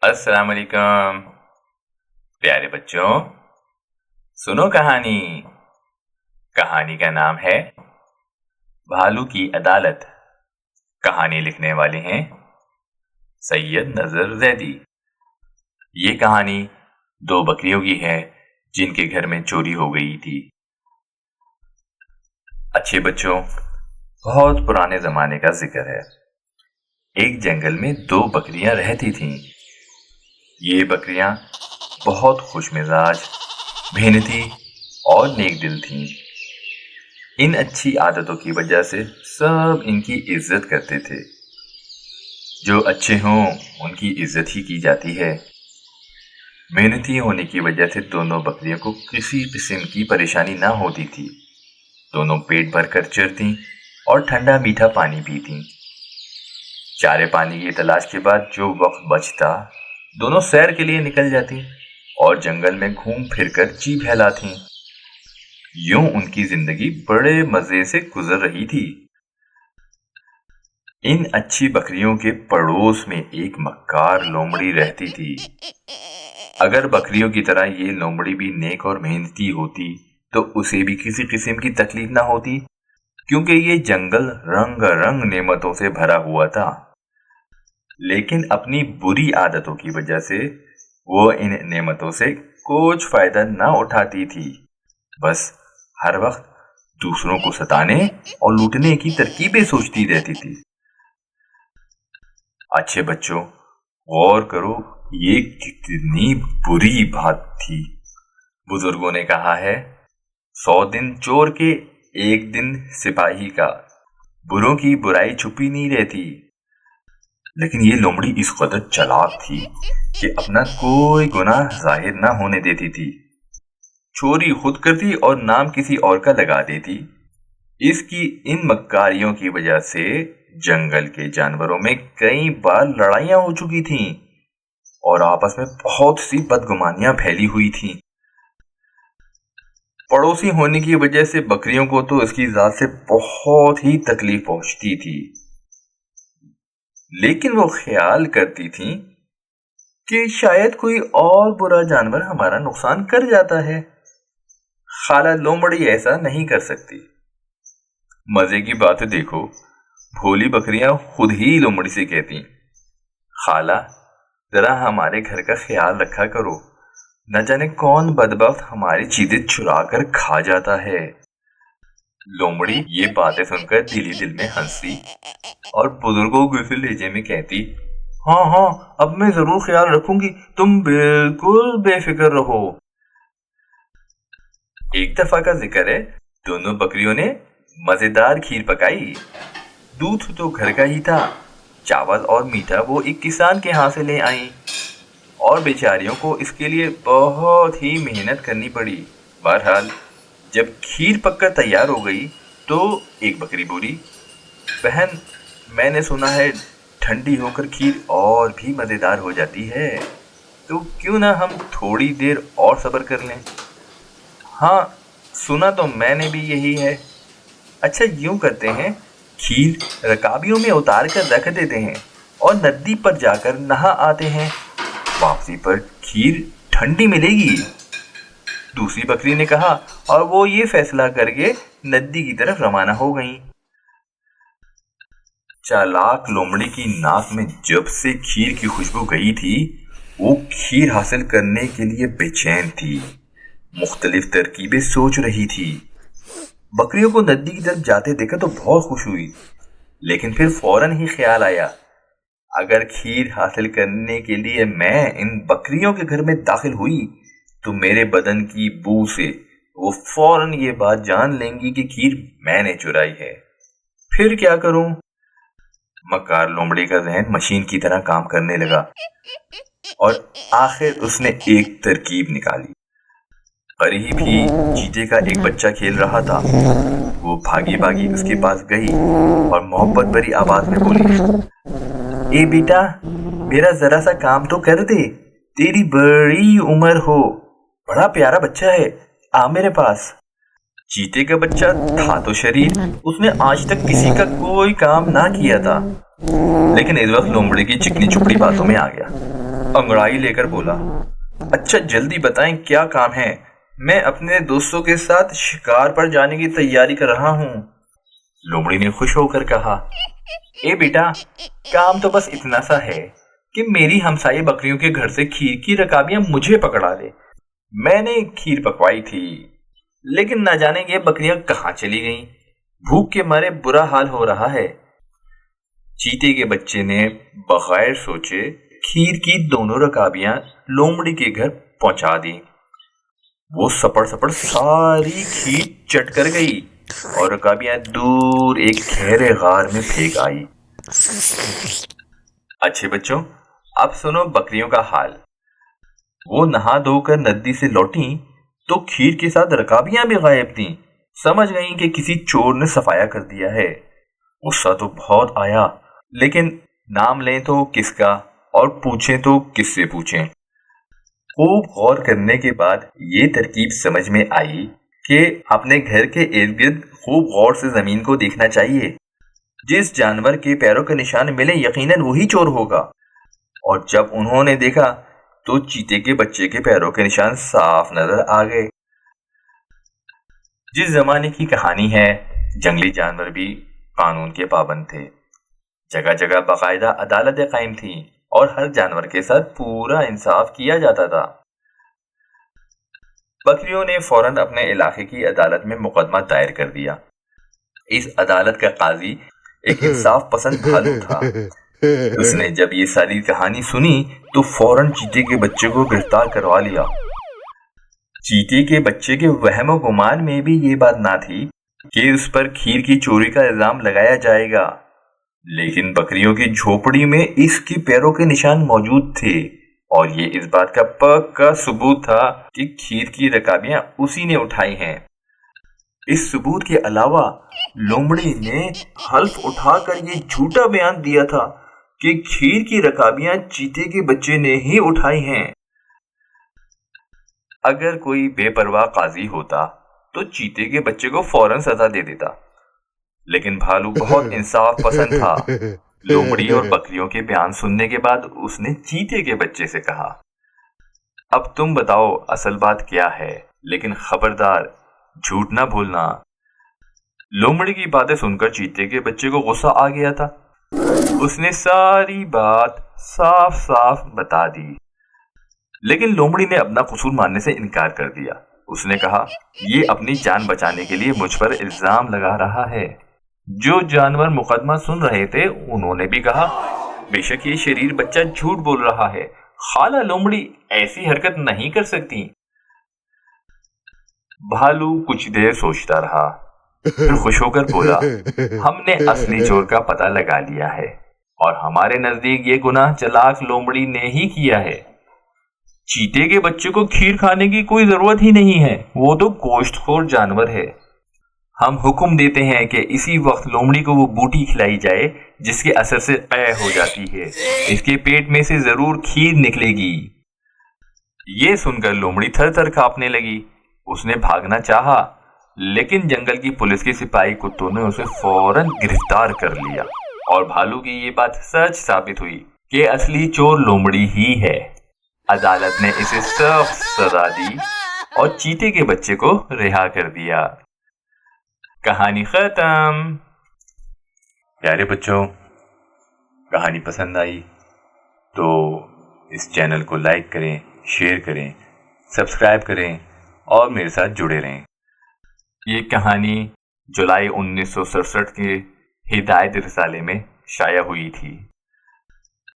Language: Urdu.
السلام علیکم پیارے بچوں، سنو کہانی۔ کہانی کا نام ہے بھالو کی عدالت۔ کہانی لکھنے والے ہیں سید نظر زیدی۔ یہ کہانی دو بکریوں کی ہے جن کے گھر میں چوری ہو گئی تھی۔ اچھے بچوں، بہت پرانے زمانے کا ذکر ہے۔ ایک جنگل میں دو بکریاں رہتی تھیں۔ یہ بکریاں بہت خوش مزاج، محنتی اور نیک دل تھیں۔ ان اچھی عادتوں کی وجہ سے سب ان کی عزت کرتے تھے۔ جو اچھے ہوں ان کی عزت ہی کی جاتی ہے۔ محنتی ہونے کی وجہ سے دونوں بکریوں کو کسی قسم کی پریشانی نہ ہوتی تھی۔ دونوں پیٹ بھر کر چرتیں اور ٹھنڈا میٹھا پانی پیتیں۔ چارے پانی کی تلاش کے بعد جو وقت بچتا، دونوں سیر کے لیے نکل جاتی اور جنگل میں گھوم پھر کر جی بہلاتی۔ یوں ان کی زندگی بڑے مزے سے گزر رہی تھی۔ ان اچھی بکریوں کے پڑوس میں ایک مکار لومڑی رہتی تھی۔ اگر بکریوں کی طرح یہ لومڑی بھی نیک اور محنتی ہوتی تو اسے بھی کسی قسم کی تکلیف نہ ہوتی، کیونکہ یہ جنگل رنگ رنگ نعمتوں سے بھرا ہوا تھا۔ لیکن اپنی بری عادتوں کی وجہ سے وہ ان نعمتوں سے کچھ فائدہ نہ اٹھاتی تھی، بس ہر وقت دوسروں کو ستانے اور لوٹنے کی ترکیبیں سوچتی رہتی تھی۔ اچھے بچوں، غور کرو یہ کتنی بری بات تھی۔ بزرگوں نے کہا ہے، 100 دن چور کے 1 دن سپاہی کا، بروں کی برائی چھپی نہیں رہتی۔ لیکن یہ لومڑی اس قدر چالاک تھی کہ اپنا کوئی گناہ ظاہر نہ ہونے دیتی تھی۔ چوری خود کرتی اور نام کسی اور کا لگا دیتی۔ اس کی ان مکاریوں کی وجہ سے جنگل کے جانوروں میں کئی بار لڑائیاں ہو چکی تھیں اور آپس میں بہت سی بدگمانیاں پھیلی ہوئی تھیں۔ پڑوسی ہونے کی وجہ سے بکریوں کو تو اس کی ذات سے بہت ہی تکلیف پہنچتی تھی، لیکن وہ خیال کرتی تھیں کہ شاید کوئی اور برا جانور ہمارا نقصان کر جاتا ہے۔ خالہ لومڑی ایسا نہیں کر سکتی۔ مزے کی بات دیکھو، بھولی بکریاں خود ہی لومڑی سے کہتی، خالہ ذرا ہمارے گھر کا خیال رکھا کرو، نہ جانے کون بدبخت ہماری چیزیں چرا کر کھا جاتا ہے۔ لومڑی یہ باتیں سن کر دل ہی دل میں ہنستی اور بزرگوں کے لہجے میں کہتی، ہاں اب میں ضرور خیال رکھوں گی، تم بالکل بے فکر رہو۔ ایک دفعہ کا ذکر ہے، دونوں بکریوں نے مزیدار کھیر پکائی۔ دودھ تو گھر کا ہی تھا، چاول اور میٹھا وہ ایک کسان کے ہاں سے لے آئیں اور بیچاریوں کو اس کے لیے بہت ہی محنت کرنی پڑی۔ بہرحال جب کھیر پک کر تیار ہو گئی تو ایک بکری بولی، بہن میں نے سنا ہے ٹھنڈی ہو کر کھیر اور بھی مزیدار ہو جاتی ہے، تو کیوں نہ ہم تھوڑی دیر اور صبر کر لیں؟ ہاں سنا تو میں نے بھی یہی ہے۔ اچھا یوں کرتے ہیں، کھیر رکابیوں میں اتار کر رکھ دیتے ہیں اور ندی پر جا کر نہا آتے ہیں، واپسی پر کھیر ٹھنڈی ملے گی۔ دوسری بکری نے کہا اور وہ یہ فیصلہ کر کے ندی کی طرف روانہ ہو گئیں۔ چالاک لومڑی کی ناک میں جب سے کھیر کی خوشبو گئی تھی، وہ کھیر حاصل کرنے کے لیے بے چین تھی، مختلف ترکیبیں سوچ رہی تھی۔ بکریوں کو ندی کی طرف جاتے دیکھا تو بہت خوش ہوئی، لیکن پھر فوراً ہی خیال آیا، اگر کھیر حاصل کرنے کے لیے میں ان بکریوں کے گھر میں داخل ہوئی تو میرے بدن کی بو سے وہ فوراً یہ بات جان لیں گی کہ کھیر میں نے چرائی ہے۔ پھر کیا کروں؟ مکار لومڑی کا ذہن مشین کی طرح کام کرنے لگا اور آخر اس نے ایک ترکیب نکالی۔ قریب ہی چیتے کا ایک بچہ کھیل رہا تھا۔ وہ بھاگی اس کے پاس گئی اور محبت بھری آواز میں بولی، اے بیٹا میرا ذرا سا کام تو کر دے، تیری بڑی عمر ہو، بڑا پیارا بچہ ہے، آ میرے پاس۔ چیتے کا بچہ تھا تو شریر، اس نے آج تک کسی کا کوئی کام نہ کیا تھا، لیکن اس وقت لومڑی کی چکنی چپڑی باتوں میں آ گیا۔ انگڑائی لے کر بولا۔ اچھا جلدی بتائیں کیا کام ہے؟ میں اپنے دوستوں کے ساتھ شکار پر جانے کی تیاری کر رہا ہوں۔ لومڑی نے خوش ہو کر کہا، اے بیٹا، کام تو بس اتنا سا ہے کہ میری ہمسائے بکریوں کے گھر سے کھیر کی رکابیاں مجھے پکڑا دے۔ میں نے کھیر پکوائی تھی، لیکن نہ جانے یہ بکریاں کہاں چلی گئیں۔ بھوک کے مارے برا حال ہو رہا ہے۔ چیتے کے بچے نے بغیر سوچے کھیر کی دونوں رکابیاں لومڑی کے گھر پہنچا دی۔ وہ سپڑ سپڑ ساری کھیر چٹ کر گئی اور رکابیاں دور ایک گہرے غار میں پھینک آئی۔ اچھے بچوں، اب سنو بکریوں کا حال۔ وہ نہا دھو کر ندی سے لوٹیں تو کھیر کے ساتھ رکابیاں بھی غائب تھیں۔ سمجھ گئیں کہ کسی چور نے صفایا کر دیا ہے۔ غصہ تو بہت آیا، لیکن نام لیں تو کس کا اور پوچھیں تو کس سے پوچھیں۔ خوب غور کرنے کے بعد یہ ترکیب سمجھ میں آئی کہ اپنے گھر کے ارد گرد خوب غور سے زمین کو دیکھنا چاہیے۔ جس جانور کے پیروں کے نشان ملے یقیناً وہی چور ہوگا۔ اور جب انہوں نے دیکھا تو چیتے کے بچے کے پیروں کے نشان صاف نظر آ گئے۔ جس زمانے کی کہانی ہے، جنگلی جانور بھی قانون کے پابند تھے۔ جگہ جگہ باقاعدہ عدالتیں قائم تھیں اور ہر جانور کے ساتھ پورا انصاف کیا جاتا تھا۔ بکریوں نے فوراً اپنے علاقے کی عدالت میں مقدمہ دائر کر دیا۔ اس عدالت کا قاضی ایک انصاف پسند بھالو تھا۔ اس نے جب یہ ساری کہانی سنی تو فوراً چیتے کے بچے کو گرفتار کروا لیا۔ چیتے کے بچے کے وہم و گمان میں بھی یہ بات نہ تھی کہ اس پر کھیر کی چوری کا الزام لگایا جائے گا، لیکن بکریوں کی جھوپڑی میں اس کے پیروں کے نشان موجود تھے اور یہ اس بات کا پکا ثبوت تھا کہ کھیر کی رکابیاں اسی نے اٹھائی ہیں۔ اس ثبوت کے علاوہ لومڑی نے حلف اٹھا کر یہ جھوٹا بیان دیا تھا کہ کھیر کی رکابیاں چیتے کے بچے نے ہی اٹھائی ہیں۔ اگر کوئی بے پرواہ قاضی ہوتا تو چیتے کے بچے کو فوراً سزا دے دیتا، لیکن بھالو بہت انصاف پسند تھا۔ لومڑی اور بکریوں کے بیان سننے کے بعد اس نے چیتے کے بچے سے کہا، اب تم بتاؤ اصل بات کیا ہے، لیکن خبردار جھوٹ نہ بھولنا۔ لومڑی کی باتیں سن کر چیتے کے بچے کو غصہ آ گیا تھا۔ اس نے ساری بات صاف صاف بتا دی، لیکن لومڑی نے اپنا قصور ماننے سے انکار کر دیا۔ اس نے کہا، یہ اپنی جان بچانے کے لیے مجھ پر الزام لگا رہا ہے۔ جو جانور مقدمہ سن رہے تھے انہوں نے بھی کہا، بے شک یہ شریر بچہ جھوٹ بول رہا ہے، خالہ لومڑی ایسی حرکت نہیں کر سکتی۔ بھالو کچھ دیر سوچتا رہا، پھر خوش ہو کر بولا، ہم نے اصلی چور کا پتہ لگا لیا ہے اور ہمارے نزدیک یہ گناہ چلاک لومڑی نے ہی کیا ہے۔ چیتے کے بچے کو کھیر کھانے کی کوئی ضرورت ہی نہیں ہے، وہ تو گوشت خور جانور ہے۔ ہم حکم دیتے ہیں کہ اسی وقت لومڑی کو وہ بوٹی کھلائی جائے جس کے اثر سے قے ہو جاتی ہے، اس کے پیٹ میں سے ضرور کھیر نکلے گی۔ یہ سن کر لومڑی تھر تھر کانپنے لگی۔ اس نے بھاگنا چاہا، لیکن جنگل کی پولیس کے سپاہی کتوں نے اسے فوراً گرفتار کر لیا اور بھالو کی یہ بات سچ ثابت ہوئی کہ اصلی چور لومڑی ہی ہے۔ عدالت نے اسے سخت سزا دی اور چیتے کے بچے کو رہا کر دیا۔ کہانی ختم۔ پیارے بچوں، کہانی پسند آئی تو اس چینل کو لائک کریں، شیئر کریں، سبسکرائب کریں اور میرے ساتھ جڑے رہیں۔ یہ کہانی جولائی 1967 کے ہدایت رسالے میں شائع ہوئی تھی۔